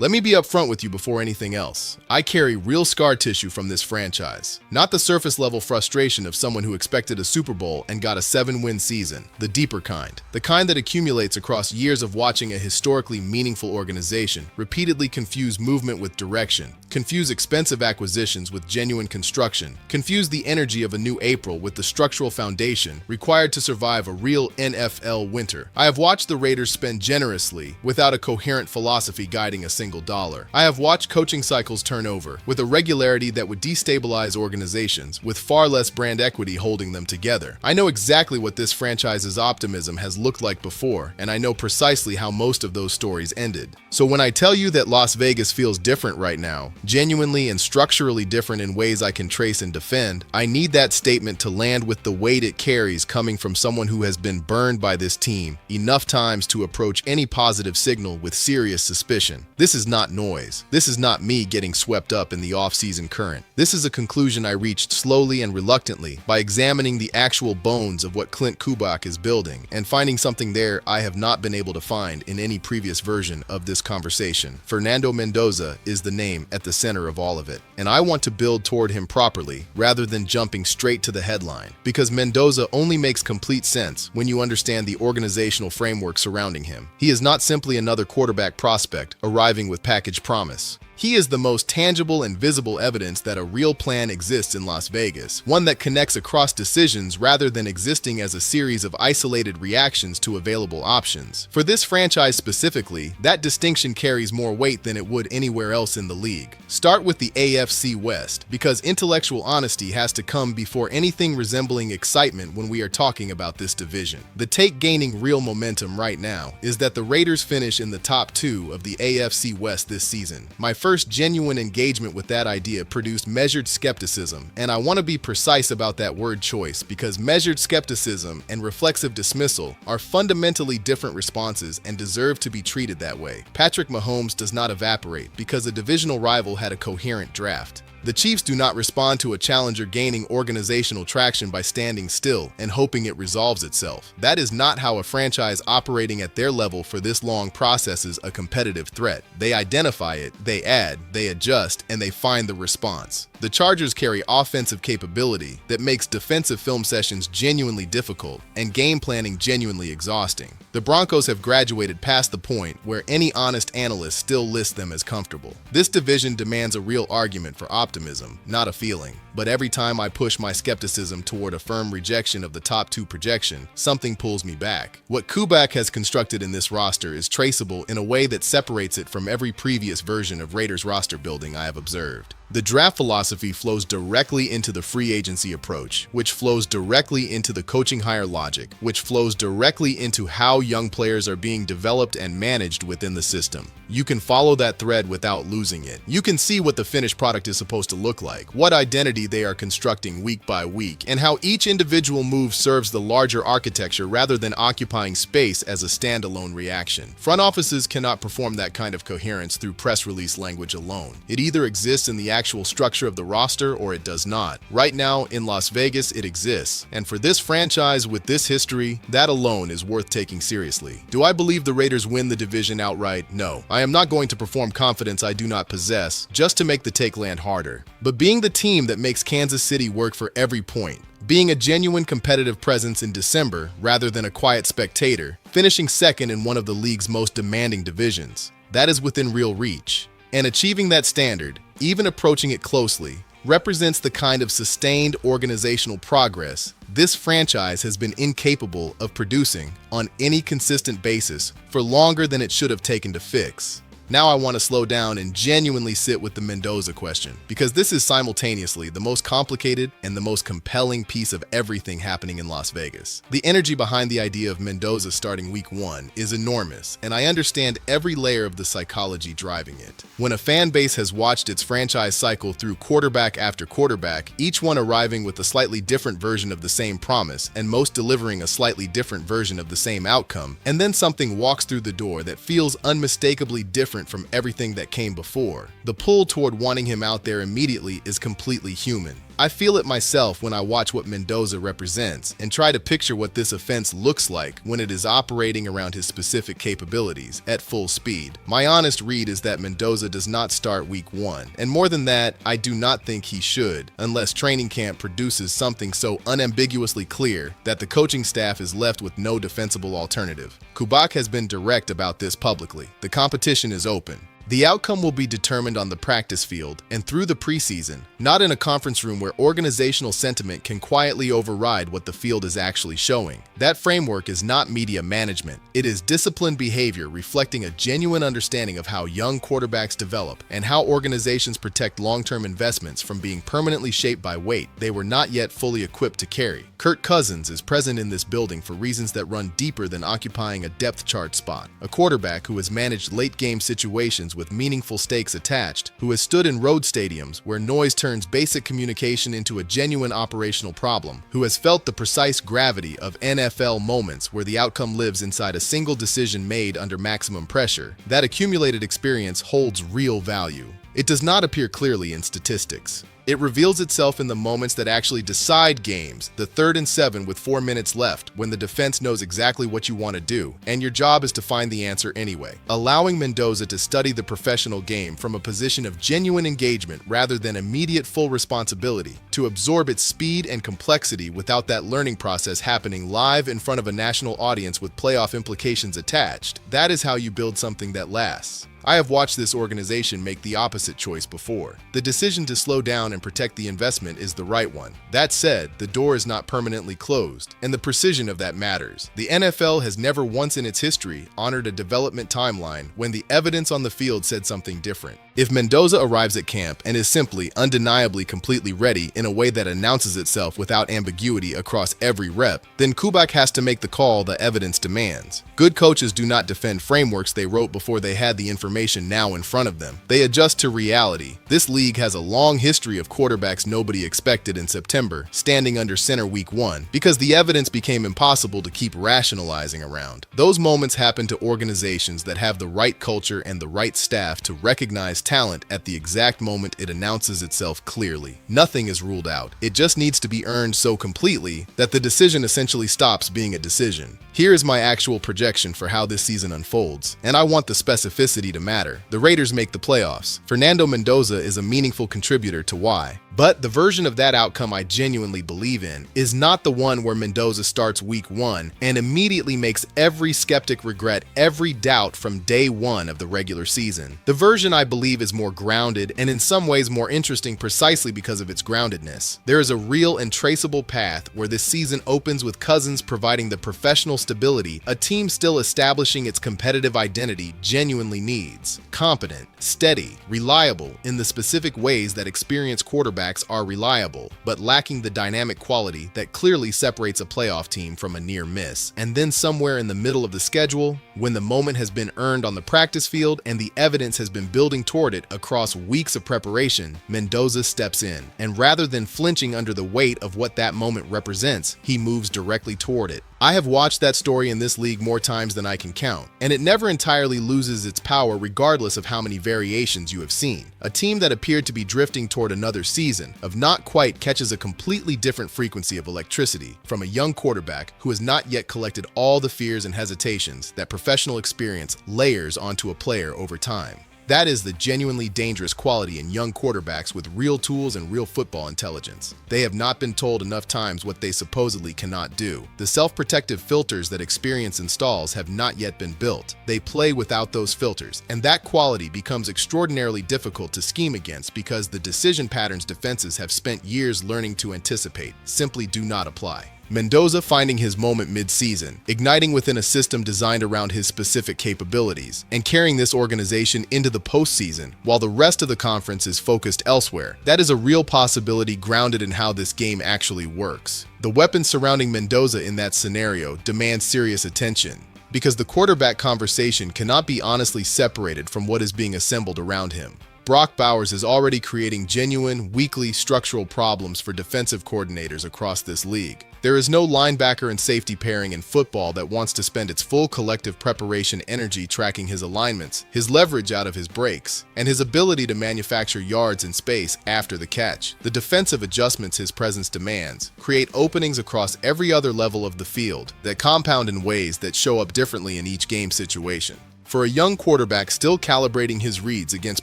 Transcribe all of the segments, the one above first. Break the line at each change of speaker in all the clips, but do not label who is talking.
Let me be upfront with you before anything else. I carry real scar tissue from this franchise. Not the surface level frustration of someone who expected a Super Bowl and got a 7-win season. The deeper kind. The kind that accumulates across years of watching a historically meaningful organization repeatedly confuse movement with direction, confuse expensive acquisitions with genuine construction, confuse the energy of a new April with the structural foundation required to survive a real NFL winter. I have watched the Raiders spend generously without a coherent philosophy guiding a single dollar. I have watched coaching cycles turn over with a regularity that would destabilize organizations with far less brand equity holding them together. I know exactly what this franchise's optimism has looked like before, and I know precisely how most of those stories ended. So when I tell you that Las Vegas feels different right now, genuinely and structurally different in ways I can trace and defend, I need that statement to land with the weight it carries coming from someone who has been burned by this team enough times to approach any positive signal with serious suspicion. This is not noise. This is not me getting swept up in the off-season current. This is a conclusion I reached slowly and reluctantly by examining the actual bones of what Clint Kubiak is building and finding something there I have not been able to find in any previous version of this conversation. Fernando Mendoza is the name at the center of all of it, and I want to build toward him properly rather than jumping straight to the headline, because Mendoza only makes complete sense when you understand the organizational framework surrounding him. He is not simply another quarterback prospect arriving with package promise. He is the most tangible and visible evidence that a real plan exists in Las Vegas, one that connects across decisions rather than existing as a series of isolated reactions to available options. For this franchise specifically, that distinction carries more weight than it would anywhere else in the league. Start with the AFC West, because intellectual honesty has to come before anything resembling excitement when we are talking about this division. The take gaining real momentum right now is that the Raiders finish in the top 2 of the AFC West this season. My first genuine engagement with that idea produced measured skepticism, and I want to be precise about that word choice because measured skepticism and reflexive dismissal are fundamentally different responses and deserve to be treated that way. Patrick Mahomes does not evaporate because a divisional rival had a coherent draft. The Chiefs do not respond to a challenger gaining organizational traction by standing still and hoping it resolves itself. That is not how a franchise operating at their level for this long processes a competitive threat. They identify it, they add, they adjust, and they find the response. The Chargers carry offensive capability that makes defensive film sessions genuinely difficult and game planning genuinely exhausting. The Broncos have graduated past the point where any honest analyst still lists them as comfortable. This division demands a real argument for optimism, not a feeling. But every time I push my skepticism toward a firm rejection of the top 2 projection, something pulls me back. What Kubiak has constructed in this roster is traceable in a way that separates it from every previous version of Raiders roster building I have observed. The draft philosophy flows directly into the free agency approach, which flows directly into the coaching hire logic, which flows directly into how young players are being developed and managed within the system. You can follow that thread without losing it. You can see what the finished product is supposed to look like, what identity they are constructing week by week, and how each individual move serves the larger architecture rather than occupying space as a standalone reaction. Front offices cannot perform that kind of coherence through press release language alone. It either exists in the actual structure of the roster or it does not. Right now, in Las Vegas, it exists. And for this franchise with this history, that alone is worth taking seriously. Do I believe the Raiders win the division outright? No. I am not going to perform confidence I do not possess just to make the take land harder. But being the team that makes Kansas City work for every point, being a genuine competitive presence in December rather than a quiet spectator, finishing second in one of the league's most demanding divisions, that is within real reach. And achieving that standard, even approaching it closely, represents the kind of sustained organizational progress this franchise has been incapable of producing on any consistent basis for longer than it should have taken to fix. Now I want to slow down and genuinely sit with the Mendoza question, because this is simultaneously the most complicated and the most compelling piece of everything happening in Las Vegas. The energy behind the idea of Mendoza starting week 1 is enormous, and I understand every layer of the psychology driving it. When a fan base has watched its franchise cycle through quarterback after quarterback, each one arriving with a slightly different version of the same promise, and most delivering a slightly different version of the same outcome, and then something walks through the door that feels unmistakably different from everything that came before, the pull toward wanting him out there immediately is completely human. I feel it myself when I watch what Mendoza represents and try to picture what this offense looks like when it is operating around his specific capabilities at full speed. My honest read is that Mendoza does not start week 1, and more than that, I do not think he should, unless training camp produces something so unambiguously clear that the coaching staff is left with no defensible alternative. Kubak has been direct about this publicly. The competition is open. The outcome will be determined on the practice field and through the preseason, not in a conference room where organizational sentiment can quietly override what the field is actually showing. That framework is not media management. It is disciplined behavior reflecting a genuine understanding of how young quarterbacks develop and how organizations protect long-term investments from being permanently shaped by weight they were not yet fully equipped to carry. Kirk Cousins is present in this building for reasons that run deeper than occupying a depth chart spot. A quarterback who has managed late-game situations with meaningful stakes attached, who has stood in road stadiums where noise turns basic communication into a genuine operational problem, who has felt the precise gravity of NFL moments where the outcome lives inside a single decision made under maximum pressure. That accumulated experience holds real value. It does not appear clearly in statistics. It reveals itself in the moments that actually decide games, the 3rd and 7 with 4 minutes left, when the defense knows exactly what you want to do, and your job is to find the answer anyway. Allowing Mendoza to study the professional game from a position of genuine engagement rather than immediate full responsibility, to absorb its speed and complexity without that learning process happening live in front of a national audience with playoff implications attached, that is how you build something that lasts. I have watched this organization make the opposite choice before. The decision to slow down and protect the investment is the right one. That said, the door is not permanently closed, and the precision of that matters. The NFL has never once in its history honored a development timeline when the evidence on the field said something different. If Mendoza arrives at camp and is simply, undeniably completely ready in a way that announces itself without ambiguity across every rep, then Kubak has to make the call the evidence demands. Good coaches do not defend frameworks they wrote before they had the information now in front of them. They adjust to reality. This league has a long history of quarterbacks nobody expected in September, standing under center week 1, because the evidence became impossible to keep rationalizing around. Those moments happen to organizations that have the right culture and the right staff to recognize talent at the exact moment it announces itself clearly. Nothing is ruled out. It just needs to be earned so completely that the decision essentially stops being a decision. Here is my actual projection for how this season unfolds, and I want the specificity to matter. The Raiders make the playoffs. Fernando Mendoza is a meaningful contributor to why. But the version of that outcome I genuinely believe in is not the one where Mendoza starts week 1 and immediately makes every skeptic regret every doubt from day 1 of the regular season. The version I believe is more grounded and in some ways more interesting precisely because of its groundedness. There is a real and traceable path where this season opens with Cousins providing the professional stability a team still establishing its competitive identity genuinely needs. Competent, steady, reliable in the specific ways that experienced quarterbacks are reliable, but lacking the dynamic quality that clearly separates a playoff team from a near miss. And then somewhere in the middle of the schedule, when the moment has been earned on the practice field and the evidence has been building toward it across weeks of preparation, Mendoza steps in. And rather than flinching under the weight of what that moment represents, he moves directly toward it. I have watched that story in this league more times than I can count, and it never entirely loses its power regardless of how many variations you have seen. A team that appeared to be drifting toward another season of not quite catches a completely different frequency of electricity from a young quarterback who has not yet collected all the fears and hesitations that professional experience layers onto a player over time. That is the genuinely dangerous quality in young quarterbacks with real tools and real football intelligence. They have not been told enough times what they supposedly cannot do. The self-protective filters that experience installs have not yet been built. They play without those filters, and that quality becomes extraordinarily difficult to scheme against because the decision patterns defenses have spent years learning to anticipate simply do not apply. Mendoza finding his moment mid-season, igniting within a system designed around his specific capabilities, and carrying this organization into the postseason while the rest of the conference is focused elsewhere. That is a real possibility grounded in how this game actually works. The weapons surrounding Mendoza in that scenario demand serious attention, because the quarterback conversation cannot be honestly separated from what is being assembled around him. Brock Bowers is already creating genuine, weekly structural problems for defensive coordinators across this league. There is no linebacker and safety pairing in football that wants to spend its full collective preparation energy tracking his alignments, his leverage out of his breaks, and his ability to manufacture yards in space after the catch. The defensive adjustments his presence demands create openings across every other level of the field that compound in ways that show up differently in each game situation. For a young quarterback still calibrating his reads against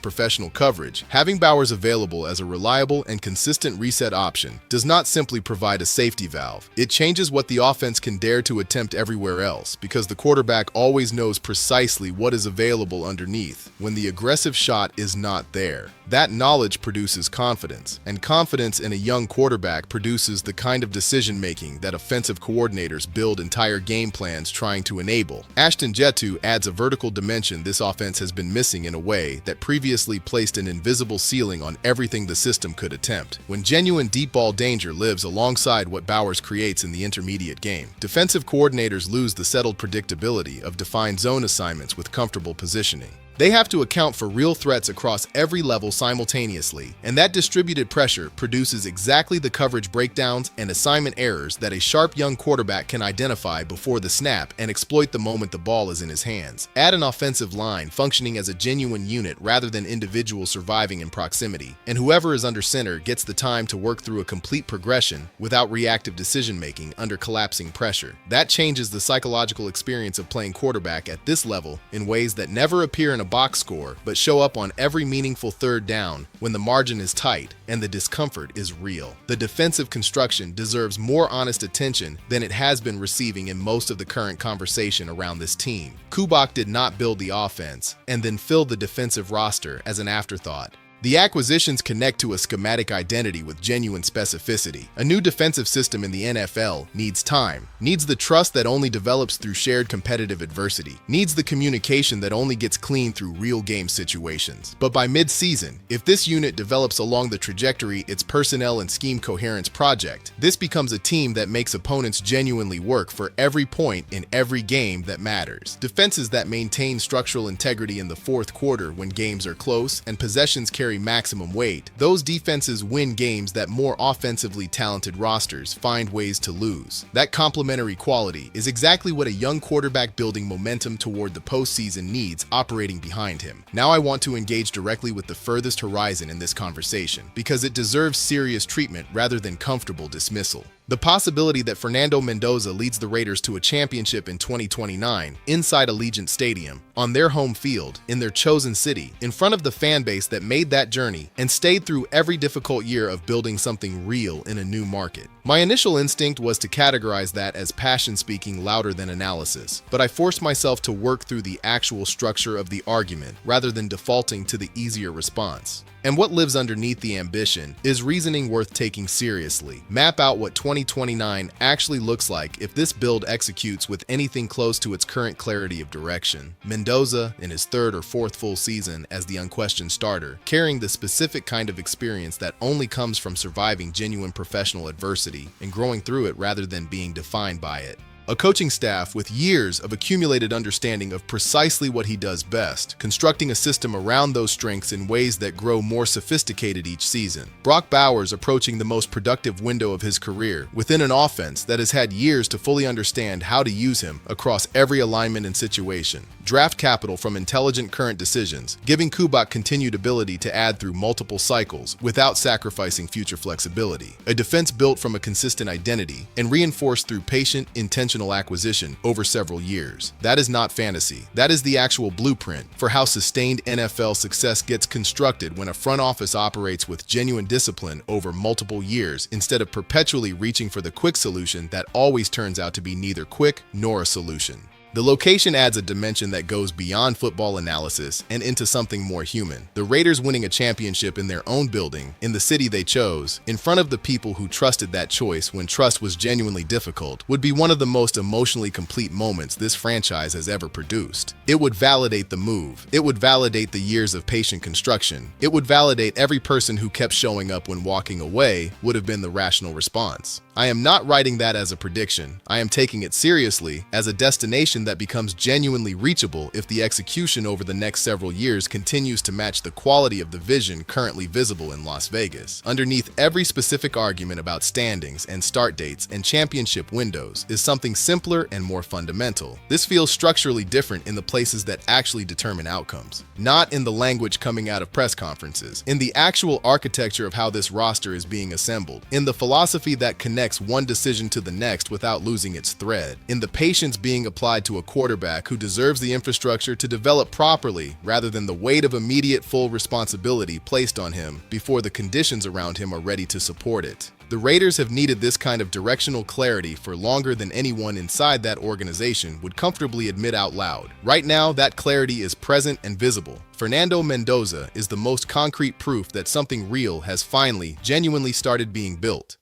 professional coverage, having Bowers available as a reliable and consistent reset option does not simply provide a safety valve. It changes what the offense can dare to attempt everywhere else, because the quarterback always knows precisely what is available underneath when the aggressive shot is not there. That knowledge produces confidence, and confidence in a young quarterback produces the kind of decision-making that offensive coordinators build entire game plans trying to enable. Ashton Jetu adds a vertical dimension this offense has been missing in a way that previously placed an invisible ceiling on everything the system could attempt. When genuine deep ball danger lives alongside what Bowers creates in the intermediate game, defensive coordinators lose the settled predictability of defined zone assignments with comfortable positioning. They have to account for real threats across every level simultaneously, and that distributed pressure produces exactly the coverage breakdowns and assignment errors that a sharp young quarterback can identify before the snap and exploit the moment the ball is in his hands. Add an offensive line functioning as a genuine unit rather than individuals surviving in proximity, and whoever is under center gets the time to work through a complete progression without reactive decision-making under collapsing pressure. That changes the psychological experience of playing quarterback at this level in ways that never appear in a box score, but show up on every meaningful third down when the margin is tight and the discomfort is real. The defensive construction deserves more honest attention than it has been receiving in most of the current conversation around this team. Kubak did not build the offense and then filled the defensive roster as an afterthought. The acquisitions connect to a schematic identity with genuine specificity. A new defensive system in the NFL needs time, needs the trust that only develops through shared competitive adversity, needs the communication that only gets clean through real game situations. But by mid-season, if this unit develops along the trajectory its personnel and scheme coherence project, this becomes a team that makes opponents genuinely work for every point in every game that matters. Defenses that maintain structural integrity in the fourth quarter when games are close and possessions carry maximum weight, those defenses win games that more offensively talented rosters find ways to lose. That complementary quality is exactly what a young quarterback building momentum toward the postseason needs operating behind him. Now I want to engage directly with the furthest horizon in this conversation, because it deserves serious treatment rather than comfortable dismissal. The possibility that Fernando Mendoza leads the Raiders to a championship in 2029 inside Allegiant Stadium, on their home field, in their chosen city, in front of the fan base that made that journey and stayed through every difficult year of building something real in a new market. My initial instinct was to categorize that as passion speaking louder than analysis, but I forced myself to work through the actual structure of the argument rather than defaulting to the easier response. And what lives underneath the ambition is reasoning worth taking seriously. Map out what 2029 actually looks like if this build executes with anything close to its current clarity of direction. Mendoza, in his third or fourth full season as the unquestioned starter, carrying the specific kind of experience that only comes from surviving genuine professional adversity and growing through it rather than being defined by it. A coaching staff with years of accumulated understanding of precisely what he does best, constructing a system around those strengths in ways that grow more sophisticated each season. Brock Bowers approaching the most productive window of his career within an offense that has had years to fully understand how to use him across every alignment and situation. Draft capital from intelligent current decisions, giving Kubak continued ability to add through multiple cycles without sacrificing future flexibility. A defense built from a consistent identity and reinforced through patient, intentional acquisition over several years. That is not fantasy. That is the actual blueprint for how sustained NFL success gets constructed when a front office operates with genuine discipline over multiple years instead of perpetually reaching for the quick solution that always turns out to be neither quick nor a solution. The location adds a dimension that goes beyond football analysis and into something more human. The Raiders winning a championship in their own building, in the city they chose, in front of the people who trusted that choice when trust was genuinely difficult, would be one of the most emotionally complete moments this franchise has ever produced. It would validate the move. It would validate the years of patient construction. It would validate every person who kept showing up when walking away would have been the rational response. I am not writing that as a prediction. I am taking it seriously as a destination that becomes genuinely reachable if the execution over the next several years continues to match the quality of the vision currently visible in Las Vegas. Underneath every specific argument about standings and start dates and championship windows is something simpler and more fundamental. This feels structurally different in the places that actually determine outcomes, not in the language coming out of press conferences, in the actual architecture of how this roster is being assembled, in the philosophy that connects one decision to the next without losing its thread, in the patience being applied to a quarterback who deserves the infrastructure to develop properly rather than the weight of immediate full responsibility placed on him before the conditions around him are ready to support it. The Raiders have needed this kind of directional clarity for longer than anyone inside that organization would comfortably admit out loud. Right now, that clarity is present and visible. Fernando Mendoza is the most concrete proof that something real has finally, genuinely started being built.